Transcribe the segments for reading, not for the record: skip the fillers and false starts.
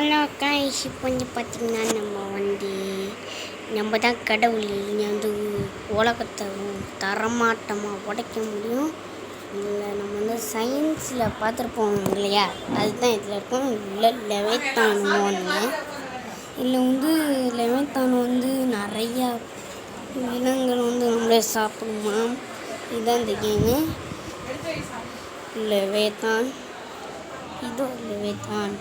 Hello guys, இப்போ வந்து பார்த்திங்கன்னா நம்ம தான் கடவுள். இங்கே வந்து உலகத்தை தரமாட்டமாக உடைக்க முடியும். இதில் நம்ம வந்து சயின்ஸில் பார்த்துருப்போம் இல்லையா, அதுதான் இதில் இருக்கும். இல்லை லெவித்தானோன்னு இதில் வந்து லெவித்தானோ வந்து நிறையா விலங்குகள் வந்து நம்மளே சாப்பிடுமா. இதுதான் இந்த கேமு லெவித்தான். இதுவும் லெவித்தான்.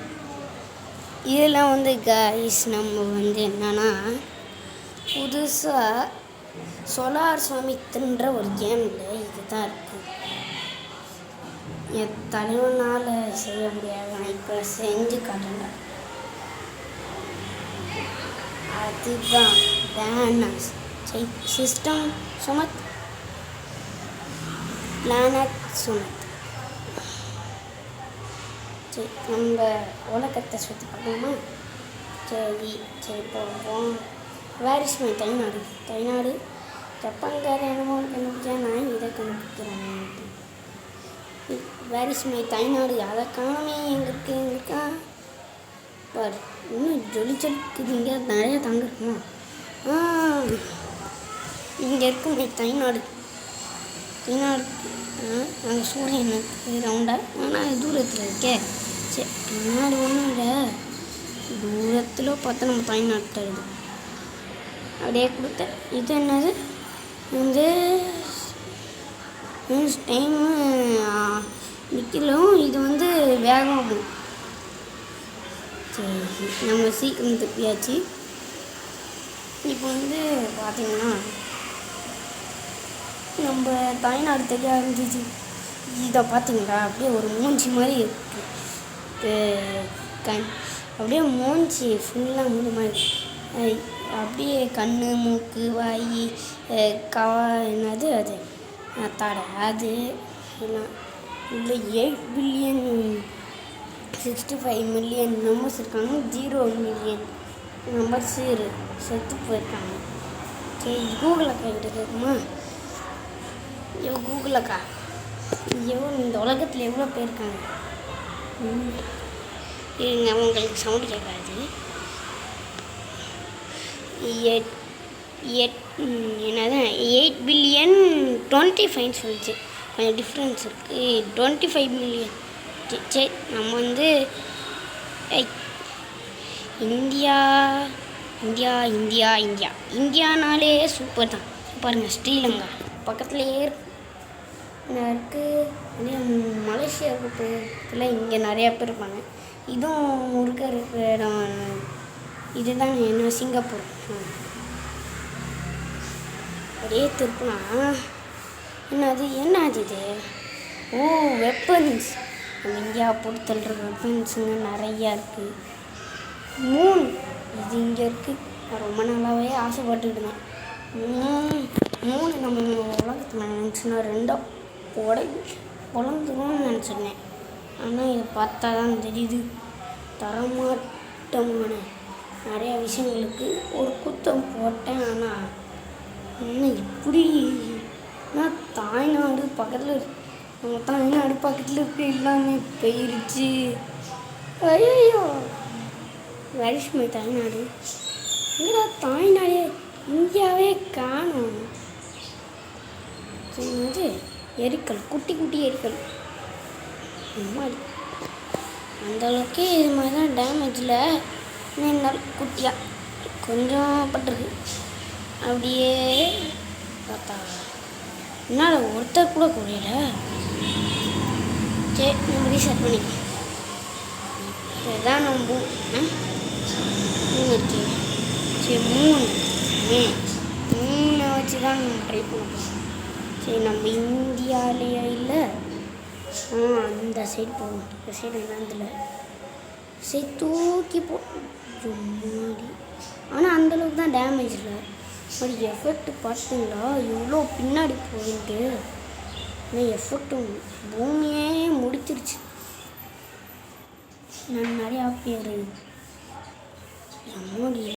இதெல்லாம் வந்து கைஸ் நம்ம வந்து என்னன்னா புதுசாக சோலார் சுமித்ன்ற ஒரு கேமில் இதுதான் இருக்குது. என் தலைவனால் செய்ய முடியாது, நான் இப்போ செஞ்சு காட்டுறேன். அதுதான் பிளானட் சிஸ்டம் சுமத் பிளானட் சுமத். சரி, நம்ம உலகத்தை சுற்றி பார்க்கலாமா? சரி போவோம். வேர் இஸ் மை தைநாடு ஜப்பான்கார என்னமோ கண்டுபிடிச்சா, நான் இதை கண்டுபிடிக்கிறேன். வேர் இஸ் மை தைநாடு, அதை காணவே எங்களுக்கா பார். இன்னும் ஜொலிச்சலுக்குது. இங்கே நிறைய தங்க இருக்குமா? இங்கே இருக்கும் மை தைநாடு. நாங்கள் சூரியனுக்கு ரவுண்டாக, ஆனால் தூரத்தில் இருக்கே. சரி, நாடு ஒன்றும் இல்லை, தூரத்தில் பார்த்தா நம்ம தாய்நாட்டில் இருக்குது. அப்படியே கொடுத்த இது என்னது வந்து டைமு நிற்கலும். இது வந்து வேகமாகும். சரி, நம்ம சீக்கிரம் திருப்பியாச்சு. இப்போ வந்து பார்த்திங்கன்னா நம்ம தாய்நாடு தெரிய ஆரம்பிச்சிச்சு. இதை பார்த்தீங்களா, அப்படியே ஒரு மூஞ்சி மாதிரி இருக்குது. அப்படியே மூஞ்சி ஃபுல்லாக மூணு மாதிரி, அப்படியே கண், மூக்கு, வாய், என்னது அது தடை, அது எல்லாம் இல்லை. 8 பில்லியன் 65 மில்லியன் மெம்பர்ஸ் இருக்காங்க. 0 மில்லியன் மெம்பர்ஸ் செத்து போயிருக்காங்க. சரி, கூகுள் அக்கா கிட்ட கேட்குமா? கூகுள் அக்கா, இந்த உலகத்தில் எவ்வளோ பேர் இருக்காங்க? இருங்க, உங்களுக்கு சவுண்டு கேட்காது. என்னதான் 8 பில்லியன் 25 சொல்லிச்சு. கொஞ்சம் டிஃப்ரென்ஸ் இருக்குது. 25 மில்லியன். சரி, நம்ம வந்து இந்தியானாலே சூப்பர் தான். பாருங்கள், ஸ்ரீலங்கா பக்கத்துலேயே இருக்குது. மலேசியா பக்கத்தில் இங்கே நிறையா பேர் இருப்பாங்க. இதுவும் இருக்கிற இடம் இதுதான் என்ன, சிங்கப்பூர். அப்படியே திருப்பினா என்னது இது? ஓ, வெப்பன்ஸ். நம்ம இந்தியா பொறுத்தல்ற வெப்பன்ஸுங்க நிறையா இருக்குது. மூன் இது இங்கே இருக்குது. நான் ரொம்ப நாளாகவே ஆசைப்பட்டுக்கிட்டேன். மூணு நம்ம உலகத்தில் நினச்சினா 2 பொழந்துரும்னு நினச்சிருந்தேன். ஆனால் இதை பார்த்தா தான் தெரியுது, தரமாட்டமான நிறையா விஷயங்களுக்கு ஒரு குத்தம் போட்டேன். ஆனால் இன்னும் இப்படி தாய்நாடு பக்கத்தில், நம்ம தாய்நாடு பக்கத்தில் இருக்க எல்லாமே போயிருச்சு. ஐயோ, வேர் இஸ் மை தாய்நாடு? எங்கடா தாய்நாடே, இந்தியாவே காணும். என்னது எரிக்கல், குட்டி எரிக்கல் மாதிரி. அந்தளவுக்கு இது மாதிரி தான் டேமேஜில் நின்றால் குட்டியாக கொஞ்சம் பட்டிருக்கு. அப்படியே பார்த்தா என்னால் ஒருத்தர் கூட குறையல. சரி, நம்ம ரீசெட் பண்ணிக்கலாம். இதுதான் நம்ம இருக்கு. சரி, மூணை வச்சு தான் நம்ம ட்ரை பண்ணுவோம். சரி, நம்ம இந்தியாவிலேயே இல்லை, அந்த சைடு போவோம். இந்த சைடு இதில் சரி தூக்கி முன்னாடி. ஆனால் அந்தளவுக்கு தான் டேமேஜ் இல்லை. ஒரு எஃபெக்ட் பார்த்தீங்களா, எவ்வளோ பின்னாடி போயிட்டு. ஆனால் எஃபெக்டும் பூமியே முடிச்சிருச்சு. நான் நிறையா பேர்